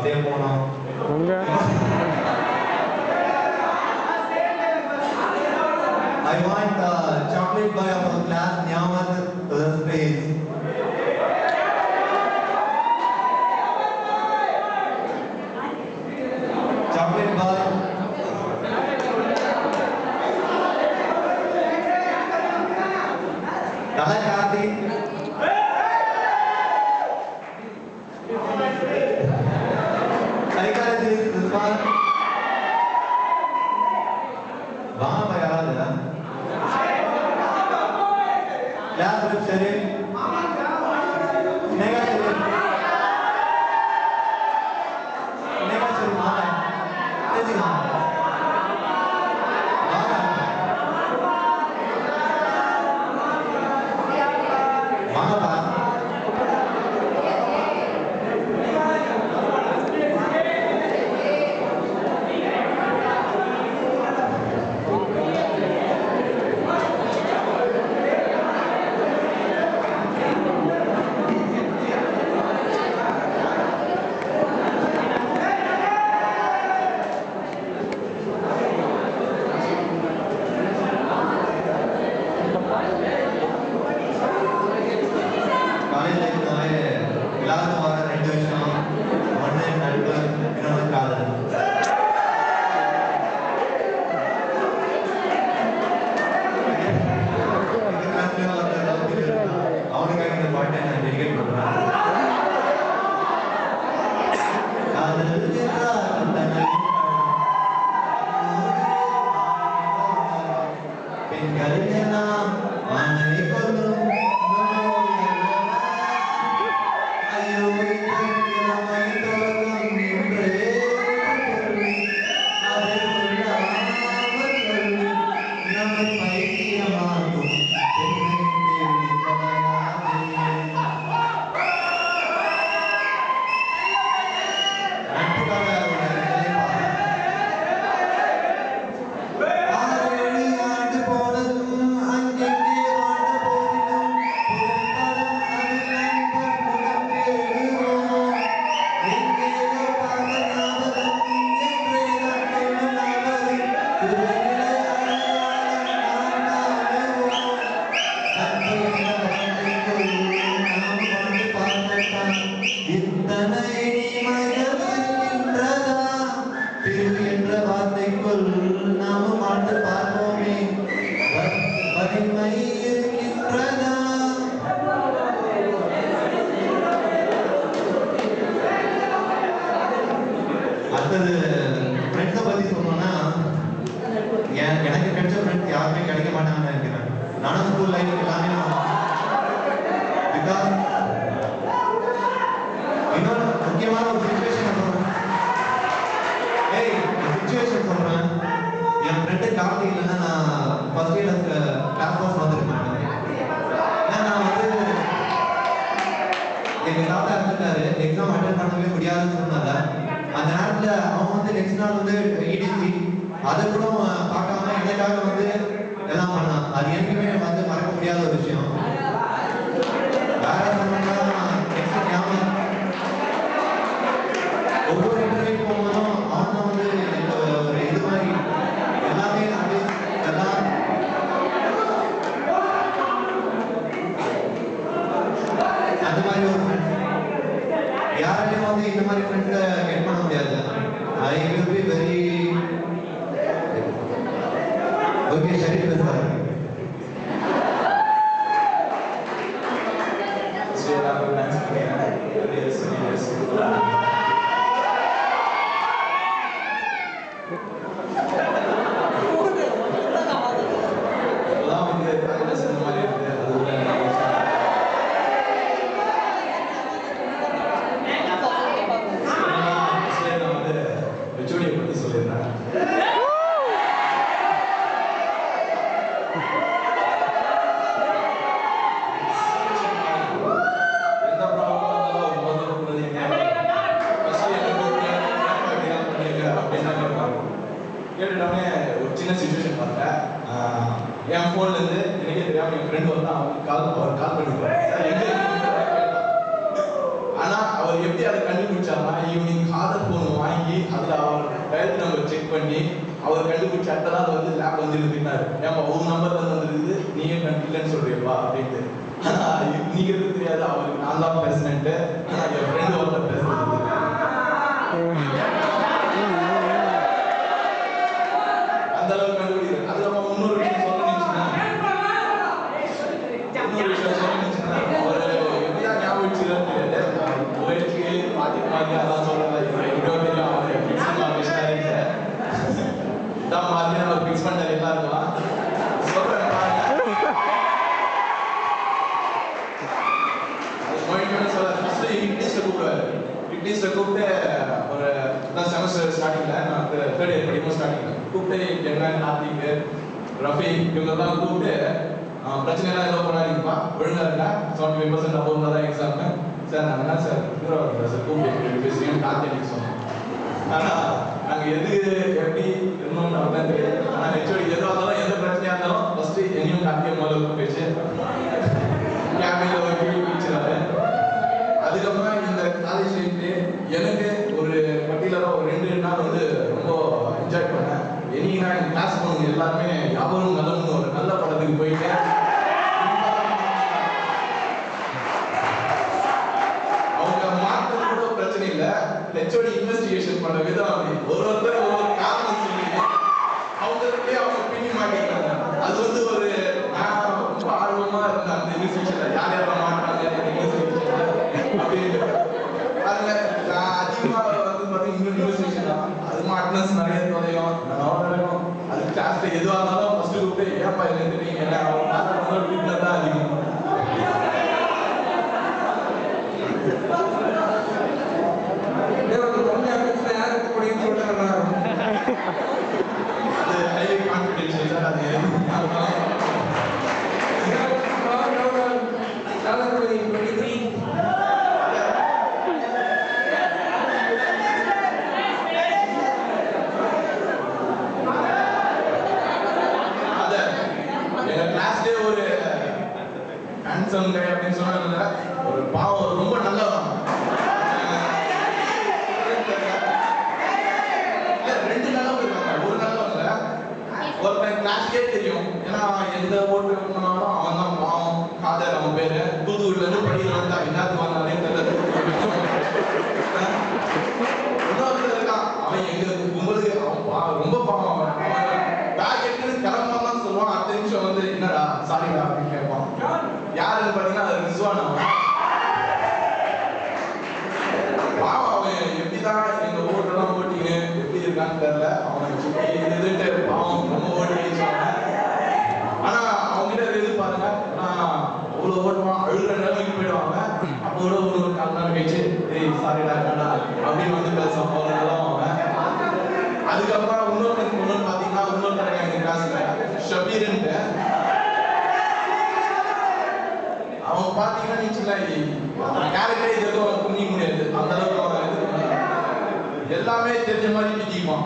அப்படியே போனோம். I want chocolate bar of a glass Nyamat to the space. Chocolate bar. Dala Karthi. Psychologist Rizwan. वहाँ पर याद है Class Rep Sharif Nega Sharif Nega Sharif वहाँ है कैसी वहाँ वहाँ पर எக்ஸாம் அட்டெண்ட் பண்ணவே முடியாதுன்னு சொன்னாங்க. அந்த நேரத்துல அவங்க வந்து நெக்ஸ்ட் நாள் வந்து இடிசி அதை கூட பார்க்காம எனக்காக வந்து எல்லாம் பண்ணான். அது எனக்குமே வந்து மறக்க முடியாத ஒரு விஷயம். வேற சொன்னா நெக்ஸ்ட் ஞாபகம் ஒவ்வொரு இன்டர்வியூ போகும்போதும் அவங்க வந்து ஒரு இது மாதிரி எல்லாமே அது எல்லாம் அந்த மாதிரி ஒரு யாரையும் வந்து இந்த மாதிரி ஃப்ரெண்ட்ஸை கெட் பண்ண முடியாது. I will be very okay. Sharif sir போயிடுச்சு. அடுத்ததான் வந்து லேப் வந்து இருந்தாரு. ஏமா ஒரு நம்பர் தான் வந்துருக்குது, நீயே இல்லைன்னு சொல்றியப்பா அப்படின்ட்டு. நீங்க எதுவும் தெரியாது, அவருக்கு நான் தான் பேசினேன்ட்டு. என் ஃப்ரெண்டு ஒருத்தர் பேசுறது அந்த அளவுக்கு கண்டுபிடிக்குது. அதுக்கப்புறம் இன்னொரு விஷயம் சொல்லணும்னா அவர் எப்படிதான் ஞாபகம் வச்சுக்கிறான்னு தெரியாது. முயற்சி பாட்டி மாதிரி அதான் சொல்றாங்க. எப்படியோ தெரியும் அவர் ஃபிக்ஸ் பண்ண வச்சுட்டாரு. இதான் மாதிரி நம்ம ஃபிக்ஸ் பண்ண எல்லாம் இருக்கலாம் சொல்றேன் பாருங்க. இங்கிலீஷ்ல கூப்பிட்டு ஒரு செமஸ்டர் ஸ்டார்டிங்ல நான் தேர்ட் இயர் படிக்கும் ஸ்டார்டிங்ல கூப்பிட்டு என்ன கார்த்திக் ரஃபி இவங்கெல்லாம் கூப்பிட்டு பிரச்சனை எல்லாம் ஏதோ பண்ணாதீங்கப்பா, ஒழுங்கா இருக்கா 75% அப்போ தான் எக்ஸாம். சார் நான் என்ன சார் சார் கூப்பிட்டு பேசுறீங்கன்னு கார்த்திக் சொன்னேன். ஆனா நாங்க எது எப்படி இருந்தோம்னு அவர்தான் தெரியாது. ஆனா ஹெச்ஓடி எதுவாக இருந்தாலும் எந்த பிரச்சனையா இருந்தாலும் ஃபர்ஸ்ட் என்னையும் கார்த்திக் முதல்ல பேச்சு கேபின்ல போய் பீச்சுறாரு. அதுக்கப்புறம் இந்த காலேஜ் லைஃப்ல எனக்கு ஒரு பர்டிகுலரா ஒரு 2 நாள் வந்து ரொம்ப என்ஜாய் பண்ணேன். என்னைக்குன்னா என் கிளாஸ் பொண்ணுங்க எல்லாருமே யாவரும் நல்லவங்க ஒரு நல்ல படத்துக்கு போயிட்டேன். அவங்க மார்க் கூட பிரச்சனை இல்லை, ஹெச்ஓடி இன்வெஸ்டிகேஷன் பண்ண விதம் அப்படி ஒருத்தர் ஒரு காரணம் சொல்லி அவங்களுக்கே அவங்க பின்னி மாட்டிக்கிறாங்க. அது வந்து ஒரு நான் ரொம்ப ஆர்வமா இருந்தேன் அந்த இன்வெஸ்டிகேஷன்ல யார் யாரெல்லாம் மாட்டாங்க அப்படின்னு. அதுல நான் அதிகமா வந்து பார்த்தீங்கன்னா இன்வெஸ்டிகேஷன் தான் அது மாட்டினஸ் நிறைய தொலையும் நடக்கும். அது கிளாஸ்ல எதுவாக இருந்தாலும் ஃபர்ஸ்ட் கூப்பிட்டு ஏப்பா இல்லை நீங்க என்ன அவங்க வீட்டில் தான் அதிகம். அது ஹை கான்ஃபிடென்ஷியல் சார். அது ஒரு ஹேண்ட்ஸம் கை அப்படின்னு சொன்னாங்க. ஒரு பாவம் ரொம்ப நல்லவன். 2 நல்லவங்க இருக்காங்க, ஒரு நல்லவன் இல்ல. ஒருத்தன் கிளாஸ்க்கே தெரியும், ஏன்னா எந்த ஓட்டு போனாலும் அவன் தான் பாவம். காதர் அவன் பேரு, தூத்துக்குடில இருந்து படிக்கிறான் தான் எல்லாத்துக்கு வந்தானே தெரியல. இன்னொருத்தர் இருக்கான், அவன் எங்க உங்களுக்கு அவன் ரொம்ப பாவம். அவன் பேக் எடுத்து கிளம்பலாம் சொல்லுவான், அடுத்த நிமிஷம் வந்து என்னடா சாரிடா அப்படின்னு கேட்பான். யாருன்னு பாத்தீங்கன்னா அது ரிஸ்வான். பாவம் அவன் எப்படிதான் எங்க ஓட்டெல்லாம் ஓட்டிங்க எப்படி இருக்கான்னு தெரியல. அவனை சுற்றி இதுட்டு பாவம் ரொம்ப ஓட்டி வச்சாங்க. ஆனா அவங்க கிட்ட எது பாருங்க, ஆனா அவ்வளவு ஓட்டுவான், அழுகிற நிலைமைக்கு போயிடுவாங்க. அப்போ கூட ஒரு 4 நாள் கழிச்சு ஏய் சாரிடா கண்டா அப்படின்னு வந்து பேசுவான். அவ்வளவு நல்லா அவன். அதுக்கப்புறம் இன்னொரு பாத்தீங்கன்னா இன்னொரு எங்க கிளாஸ்ல ஷபீர்ன்ட்டு அவன் பாத்தீங்கன்னா நீச்சல் கேரக்டரே எதுவும் புண்ணிய முடியாது. அந்த அளவுக்கு அவன் எல்லாமே தெரிஞ்ச மாதிரி பிடிக்குவான்.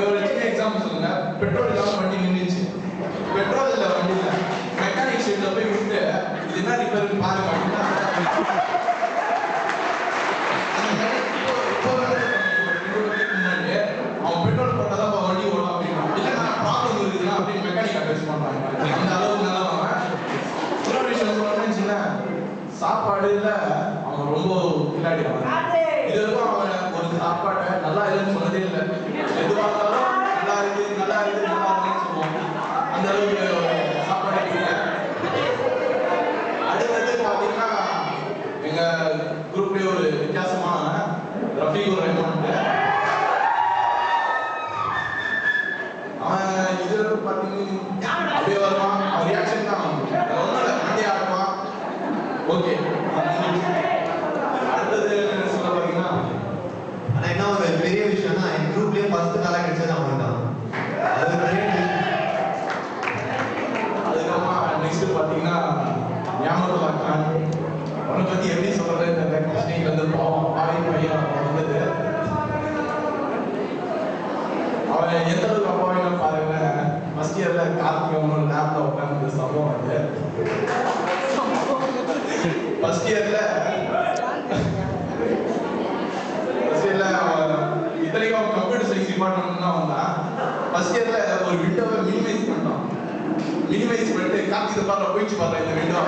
ஒரு சின்ன எக்ஸாம்பிள் சொல்லுங்க. பெட்ரோல் இல்லாம வண்டி நின்றுச்சு. பெட்ரோல் இல்ல வண்டியில மெக்கானிக் ஷெட்ல போய் விட்டு இது என்ன ரிப்பேர் பாருங்க அப்படின்னா அவன் பெட்ரோல் போட்டாதான் வண்டி ஓடும் அப்படின்னா இல்ல நான் ப்ராப்ளம் இருக்குதுன்னா அப்படின்னு மெக்கானிக் அட்வைஸ் பண்றாங்க. அந்த அளவுக்கு நல்லவன். இன்னொரு விஷயம் சொல்லணும்னு சாப்பாடுல அவன் ரொம்ப கிளாடி. அவன் இது வரைக்கும் அவன் ஒரு சாப்பாடை நல்லா இல்லைன்னு சொன்னதே இல்லை. எதுவாக இருந்தாலும் நல்லா இருக்கு நல்லா இருக்கு நல்லா இருக்குன்னு சொல்லுவான். அந்த அளவுக்கு சாப்பாடு இல்லை. அடுத்தது பாத்தீங்கன்னா எங்க குரூப்லயே ஒரு வித்தியாசமான ரஃபீக் ரஹ்மான். அவன் இது பாத்தீங்கன்னா அப்படியே வருவான், அவன் ரியாக்ஷன் தான் ஒன்றும் இல்லை, வண்டி ஆடுவான். ஓகே அடுத்தது சொல்ல பாத்தீங்கன்னா ஆனா என்ன ஒரு பெரிய விஷயம்னா என் குரூப்லயே ஃபர்ஸ்ட் காலா கிடைச்சது அவன் தான். அது பெரிய. அதுக்கப்புறம் நெக்ஸ்ட் பாத்தீங்கன்னா ஞாபகத்துல கான். அவனை பத்தி எப்படி சொல்றது தெரியல. கிருஷ்ணகிரி வந்து பாவம் பாவை பையன் வந்தது. அவன் எந்த அளவுக்கு அப்பாவையும் பாருங்க. ஃபர்ஸ்ட் இயர்ல கார்த்திகை அவனோட லேப்ல உட்காந்து சம்பவம் வந்து ஃபர்ஸ்ட் இயர்ல ஃபர்ஸ்ட் இயர்ல ஒரு விண்டோவை மினிமைஸ் பண்ணோம். மினிமைஸ் பண்ணிட்டு கார்த்திகை பாருங்க போயிடுச்சு பாருங்க இந்த விண்டோ.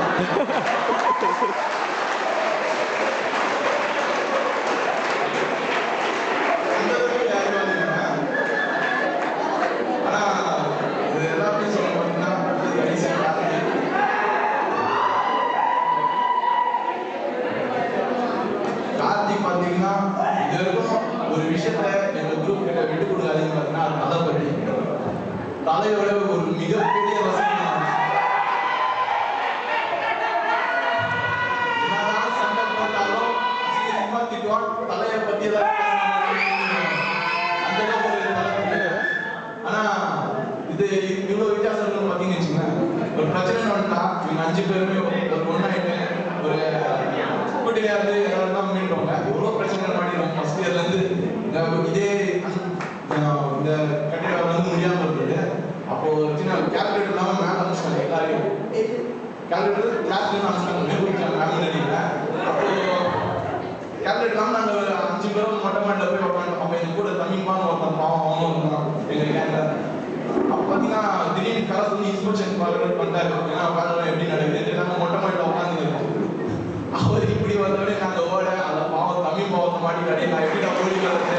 தலையோட ஒரு மிகப்பெரிய ரசனை. என்னதான் சண்டை போட்டாலும் சினிமா திட்டுவான் தலையை பத்தி தான் அந்த அளவுக்கு. ஆனா இது இவ்வளவு வித்தியாசம் பாத்தீங்கன்னு வச்சுக்கோங்க. ஒரு பிரச்சனை வந்துட்டா இவங்க 5 பேருமே ஒரு ஒன்னாயிட்டு ஒரு கூட்டியா இருந்து எல்லாரும் மீண்டுவாங்க. எவ்வளவு பிரச்சனை மாட்டிடுவோம். ஃபர்ஸ்ட் இயர்ல இருந்து இதே இந்த கட்டிடம் வந்து முடியாம இருந்தது. அப்போ சின்ன கேல்குலேட்டர் இல்லாம மேல அனுப்பிச்சாங்க எல்லாரையும். கேல்குலேட்டர் கிளாஸ்ல அனுப்பிச்சாங்க மேம். அப்போ கேல்குலேட்டர் இல்லாம நாங்க 5 பேரும் மொட்டை மாடில போய் உட்காந்து அப்ப எங்க கூட தமிழ்பான்னு ஒருத்தன் பாவம் அவனும் இருந்தான் எங்க கேங்ல. அப்ப பாத்தீங்கன்னா திடீர்னு கலர் வந்து இன்ஸ்பெக்ஷன் பண்ணாரு. ஏன்னா பாருங்க எப்படி நடக்குது. நாங்க மொட்டை மாடில உட்காந்து இருக்கோம். அவர் இப்படி வந்தோடனே நாங்க ஓட அந்த பாவம் தமிழ் பாவத்தை மாட்டிக்காடி நான் எப்படி நான் ஓடி வர்றது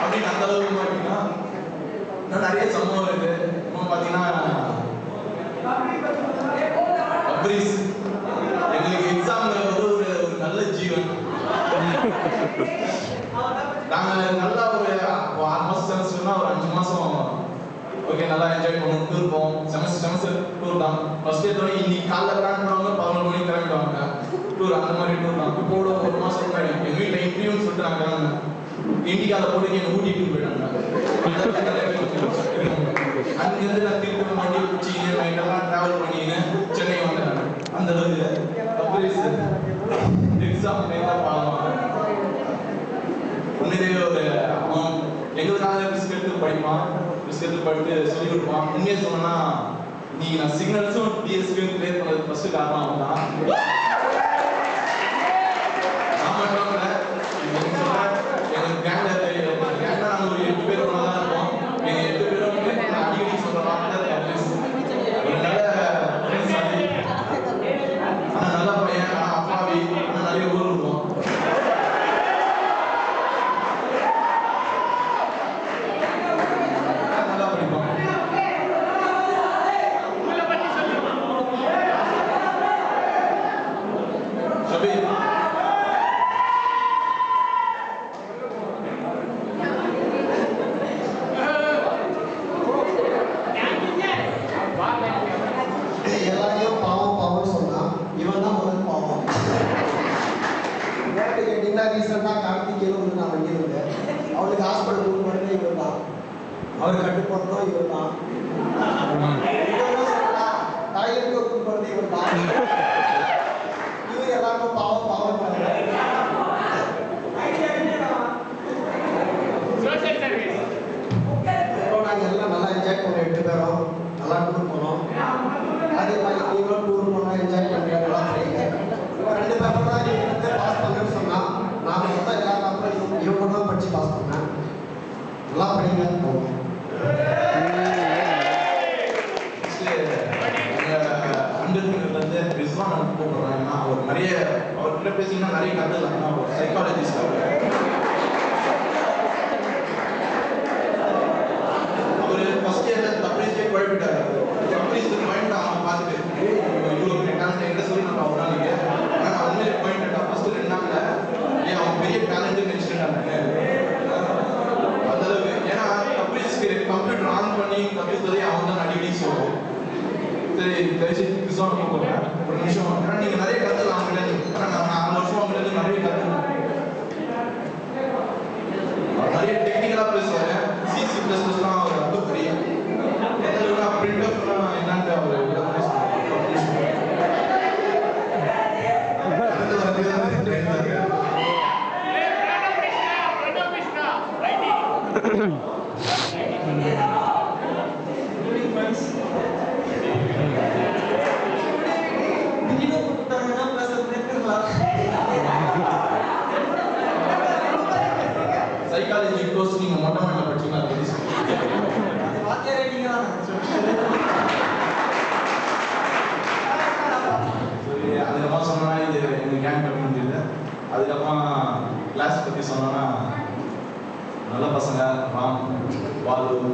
அப்படின்னு அந்த அளவுக்கு மாட்டீங்கன்னா நிறைய சம்பவம் இருக்கு. இன்னும் பாத்தீங்கன்னா எங்களுக்கு எக்ஸாம்ல ஒரு நல்ல ஜீவன். நாங்க நல்லா ஒரு 6 மாசம் செமஸ்டர்னா ஒரு 5 மாசம் ஓகே நல்லா என்ஜாய் பண்ணுவோம். டூர் போவோம். செமஸ்டர் டூர் தான். ஃபர்ஸ்ட் இயர் இன்னைக்கு காலைல பிளான் பண்ணுவாங்க 11 மணிக்கு கிளம்பிடுவாங்க. டூர் அந்த மாதிரி டூர் தான். இப்போ ஒரு மாசம் முன்னாடி எங்க வீட்டில் இன்டர்வியூன்னு சொல்லிட்டு நான் கிளம்பினேன். இண்டிகால போட்டு என்ன ஊட்டிட்டு போயிட்டாங்க. அங்கிருந்து நான் திருப்பி வண்டி பிடிச்சிக்கின்னு நைட்டெல்லாம் டிராவல் பண்ணிக்கின்னு சென்னை வந்தேன். அந்த அளவுக்கு எக்ஸாம் டைம்லாம் பாருவாங்க. உண்மையிலேயே ஒரு எங்களுக்காக ரிஸ்க் எடுத்து படிப்பான். ரிஸ்க் எடுத்து படித்து சொல்லிக் கொடுப்பான். உண்மையை சொன்னா நீ நான் சிக்னல்ஸும் டிஎஸ்பியும் கிளியர் பண்ணது ஃபர்ஸ்ட் காரணம் அவன் தான். நான் மட்டும் இல்லை எங்க கேங்ல நாங்க ஒரு 8 பேர் ஒன்றா தான் இருக்கோம். எங்க 8 பேரும் அடிக்கடி சொல்ற வார்த்தை ஒரு நல்ல நல்ல பையன். ஆனா அப்பாவி. ஆனா நிறைய ஊர் இருக்கும். நல்லா படிப்போம். எல்லாரையும் பாவம் பாவம்னு சொன்னா இவன் தான் முதல் பாவம். கேட்டீங்கன்னா ரீசெண்டாக கார்த்திகேயன் வந்து நான் வண்டியிருந்தேன். அவனுக்கு ஹாஸ்பிட்டல் கூட்டு பண்ணது இவர் தான். அவர் கட்டு போட்டதும் இவர் தான். டாய்லெட்டுக்கு கூட்டு பண்ணது இவர் தான். இவர் எல்லாருக்கும் பாவம் பாவம் பண்ணுறாங்க. நாங்கள் எல்லாம் நல்லா என்ஜாய் பண்ணோம். 8 பேரும் நல்லா டூர் போனோம். அதே மாதிரி நீங்களும் டூர் போனால் என்ஜாய் பண்ணுங்க. நல்லா படிங்க. 2 பேப்பர் தான் இவங்க பாஸ் பண்ணுன்னு சொன்னால் நான் மொத்தம் எல்லா பேப்பரும் இவங்க தான் படித்து பாஸ் பண்ணேன். நல்லா படிங்க. அன்புங்கிறது ரிஸ்வான் கூப்பிடுறேன். ஏன்னா அவர் நிறைய அவர்கிட்ட பேசிங்கன்னா நிறைய கற்றுக்கலாம். ஒரு சைக்காலஜிஸ்ட் அவர் ஃபர்ஸ்ட் இயர்ல தப்ரீஸ்லேயே குழப்பிட்டாரு. தப்ரீஸ் பாயிண்ட் அவன் பார்த்துட்டு இவ்வளோ பெரிய டேலண்ட் எங்கிட்ட சொல்லி நம்ம அவனாங்க. ஆனால் நான் உண்மையிலே பாயிண்ட் ஃபர்ஸ்ட் 2 நாள்ல அவன் பெரிய டேலண்ட் நினைச்சிட்டாங்க. அந்த அளவுக்கு ஏன்னா தப்ரீஸ்க்கு கம்ப்யூட்டர் ஆன் பண்ணி கற்றுத்ததே அவன் தான் அடிக்கடி சொல்லுவோம். சரி தயவுசெய்து கிறிஸ்தவன் கூப்பிடுறேன் ஒரு நிமிஷம். ஏன்னா நீங்கள் நிறைய கற்றுக்கலாம் அவங்கள்ட்ட. ஆனால் நான் 4 வருஷம் அவங்கள்ட்ட நிறைய கற்றுக்கணும். நிறைய டெக்னிக்கலாக பேசுவாங்க. சிசி ப்ளஸ்லாம் அவர் ரொம்ப பெரிய பிரிண்டப்னா என்னன்னு அவர் சைக்காலஜி கோர்ஸ் நீங்க மொட்டை மாடியில் படிச்சீங்கன்னா பாலு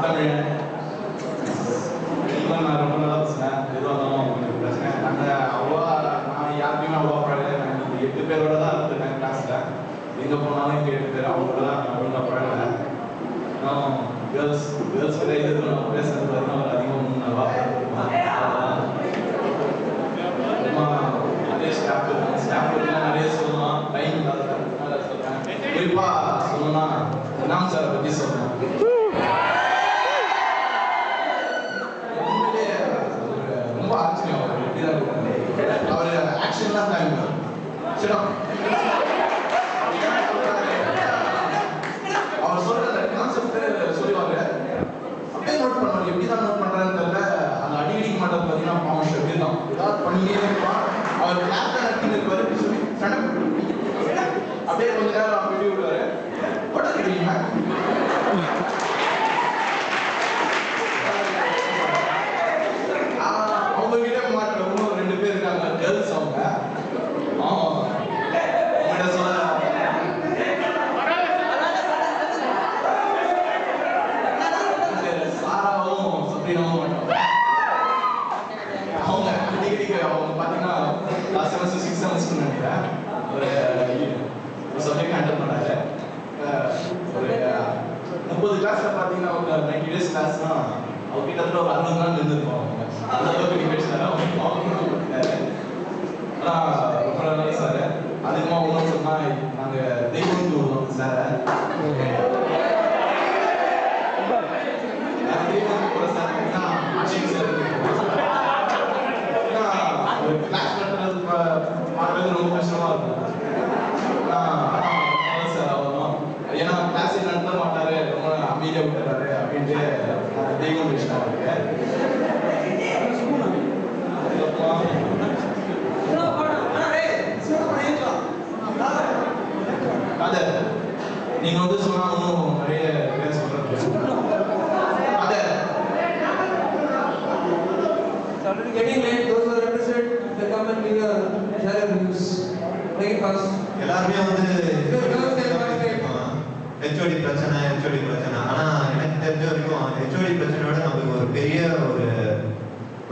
தமிழன் இதெல்லாம் நான் ரொம்ப நல்லா பேசுனேன். எதுவாக இருந்தாலும் அவங்களுக்கு பிரச்சனை நாங்கள் அவ்வளோவா நான் யாருக்குமே அவ்வளோவா பழகலை. நான் இன்னைக்கு 8 பேரோட தான் இருந்திருக்கேன் கிளாஸில். எங்கே போனாலும் இங்கே 8 பேர் அவங்க தான் நான் ஒழுங்காக பழகலை. இன்னும் கேர்ள்ஸ் கிட்ட இது பேசுறது பார்த்தீங்கன்னா அதிகமாக அதே ஸ்டாஃப்லாம் நிறைய சொல்லலாம். டைம் இல்லாததுனால சொல்கிறேன். குறிப்பாக சொல்லணும்னா நாம் சாரை பற்றி சொல்கிறேன். ரொம்ப ஆச்சரியம் அவர் எப்படிதான் அவர் ஆக்ஷன்லாம் தாங்க அவர் சொல்ற கான்செப்ட் சொல்லுவாங்க. அப்படியே நோட் பண்ணுவாங்க. எப்படி தான் நோட் பண்றாருன்னு தெரியல. அந்த அடிக்கடி மாட்டது பார்த்தீங்கன்னா பாவம் எப்படி தான் ஏதாவது பண்ணியே இருப்பான். அவர் கிளாஸ் தான் நடத்தின்னு இருப்பாரு சொல்லி அப்படியே கொஞ்ச நேரம் வெளியே விடுவாரு. உடனே தெரியுமா அவங்க கிட்ட மாட்டுற இன்னும் 2 பேர் இருக்காங்க. கேர்ள்ஸ் அவங்க அவங்ககிட்ட சொல்ல சாராவும் சப்ரீனாவும் மாட்டாங்க. அவங்க அடிக்கடி அவங்க பார்த்தீங்கன்னா லாஸ்ட் செமஸ்டர் 6 செமஸ்டர் நினைக்கிறேன் ஒரு சப்ஜெக்ட் ஹேண்டில் பண்ணாரு. ஒரு 30 கிளாஸ்ல பார்த்தீங்கன்னா அவங்க 90 days கிளாஸ்னா அவங்க கிட்டத்தட்ட ஒரு 60 நாள் நின்றுருப்போம். அந்த அளவுக்கு நிகழ்ச்சினால ஆனால் ரொம்ப நல்லா சார். அதிகமாக ஒன்றும் சொன்னால் நாங்கள் தெய்வம் விடுவோம் சார். தெய்வம் போகிற சார் ஆட்சிங் சார் ஒரு கிளாஸ் நடத்துறது பார்க்கறது ரொம்ப கஷ்டமாக இருக்கும். சார் அவரும் ஏன்னா கிளாஸ் நடத்த மாட்டாரு, ரொம்ப அமைதியாக விட்டுறாரு அப்படின்ட்டு தெய்வம் வச்சுட்டாங்க. அத நீங்க வந்து சொன்னா இன்னும் நிறைய பேர் சொல்றது. அத getting late, those who are interested, they come and give share your views. Make it fast. எல்லாருமே வந்து HOD பிரச்சனை. ஆனா எனக்கு தெரிஞ்ச வரைக்கும் HOD பிரச்சனையோட நமக்கு ஒரு பெரிய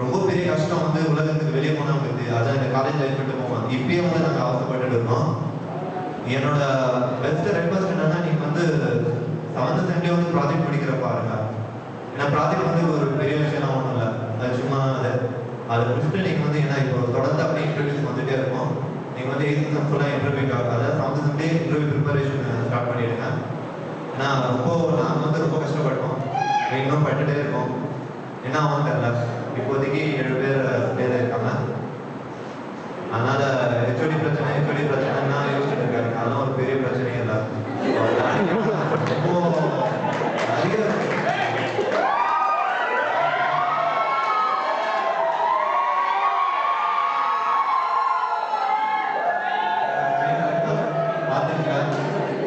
ரொம்ப பெரிய கஷ்டம் வந்து உலகத்துக்கு வெளியே போனவங்களுக்கு அதான் இந்த காலேஜ் லைஃப் விட்டு போவோம். இப்பயும் வந்து நாங்கள் அவசரப்பட்டு இருக்கோம். என்னோட பெஸ்ட் ரெக்வஸ்ட் என்னன்னா, நீங்க வந்து 7th செம்லேயே வந்து ப்ராஜெக்ட் முடிக்கிற பாருங்க. ஏன்னா ப்ராஜெக்ட் வந்து ஒரு பெரிய விஷயம் ஒன்றும் இல்லை. அது சும்மா அதை முடிச்சுட்டு நீங்கள் வந்து ஏன்னா இப்போ தொடர்ந்து அப்படியே இன்டர்வியூஸ் வந்துட்டே இருக்கும். நீங்கள் வந்து 8th செம் ஃபுல்லாக இன்டர்வியூ அதாவது 7th செம்லேயே இன்டர்வியூ ப்ரிப்பரேஷன் ஸ்டார்ட் பண்ணிடுங்க. ஏன்னா நாங்கள் வந்து ரொம்ப கஷ்டப்பட்டோம். இன்னும் பட்டுட்டே இருக்கோம். என்ன ஆகும் தெரியல. இப்போதைக்கு 7 பேர் இருக்காங்க. அதனால HOD பிரச்சனைன்னா யோசிச்சுட்டு இருக்காங்க. அதெல்லாம் ஒரு பெரிய பிரச்சனையே இல்லை. இப்போ நிறைய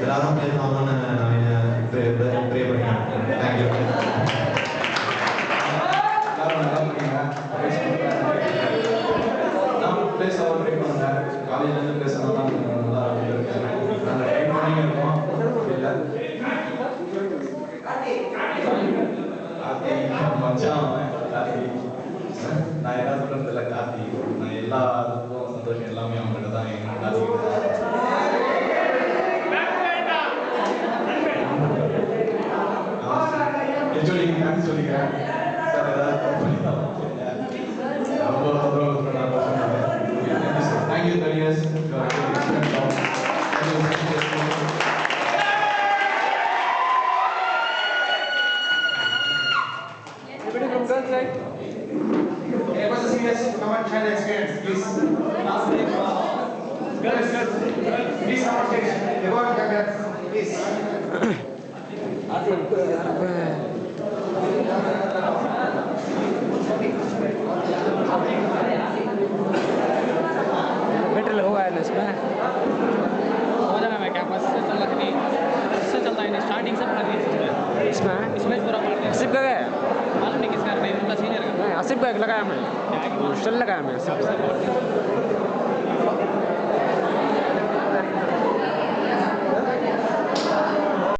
எல்லாரும் பேசுவாங்கன்னு நான் ப்ரே பண்ணிக்கிறேன். தேங்க்யூ. பேச ட்ரை பண்ணுறேன். காலேஜ்லேருந்து பேசணும் தான் நல்லா இருக்கேன். நாங்கள் ட்ரை பண்ணி இருக்கோம். இல்லை கார்த்தி மச்சான் கார்த்தி நான் என்ன சொல்கிறது இல்லை. கார்த்தி நான் எல்லா துக்கம் சந்தோஷம் எல்லாமே அவங்ககிட்ட தான் எங்கள் கார்த்தி சொல்லிக்கிறேன் சார். ஏதாவது ரொம்ப Thank you, Darius. Everybody from girls side. Hey, what's the seniors? Come and share the experience, please. Girls, please come on stage. Everyone, please. Material होगा इसमें हो जाएगा। मैं कैंपस से चल रहा है इससे चलता है स्टार्टिंग से पढ़ा इसमें पूरा पढ़ दिया। आसिफ का क्या है? मालूम नहीं किसका नहीं उनका सीनियर का नहीं आसिफ का एक लगाया मैं चल लगाया मैं